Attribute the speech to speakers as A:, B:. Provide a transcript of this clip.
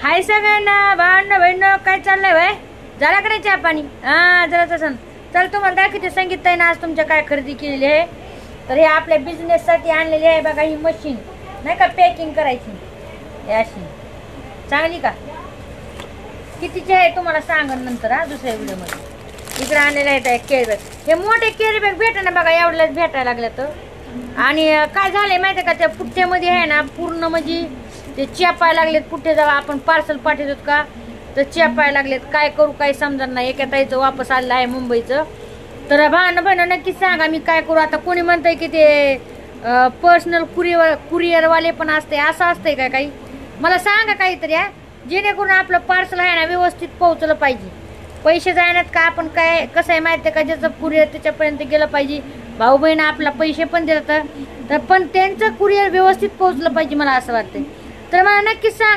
A: हाय सगळ्यांना भावंड बहिण काय चाललंय बाय झाला का नाही चहा पाणी जरा तसं चल तुम्हाला दाखवते संगीत ताईनं आज तुमच्या काय खरेदी केलेली आहे तर हे आपल्या बिझनेस साठी आणलेली आहे बघा ही मशीन नाही का पॅकिंग करायची हे अशी चांगली का कितीची आहे तुम्हाला सांगन नंतर दुसऱ्या व्हिडिओ मध्ये इकडे आणलेले आहेत कॅरी बॅग हे मोठे कॅरी बॅग भेटा ना बघा एवढ्याच भेटायला लागल्या तर आणि काय झालंय माहिती का त्या पुठ्ठ्यामध्ये आहे ना पूर्ण म्हणजे ते चेपायला लागलेत पुठ्ठे जेव्हा आपण पार्सल पाठवतो का तर चेपायला लागलेत काय करू काय समजणार नाही एका ताईचं वापस आलेलं आहे मुंबईचं तर भावना नक्की सांगा मी काय करू आता कोणी म्हणतंय की ते पर्सनल कुरिअरवाले पण असते असं असतंय काय काही मला सांगा काहीतरी जेणेकरून आपलं पार्सल आहे ना व्यवस्थित पोहोचलं पाहिजे पैसे जाण्यात का आपण काय कसं आहे माहिती आहे का ज्याचं कुरिअर त्याच्यापर्यंत गेलं पाहिजे भाऊ बहीण आपला पैसे पण देतात तर पण त्यांचं कुरिअर व्यवस्थित पोहोचलं पाहिजे मला असं वाटतंय तर मला नक्कीच सांगा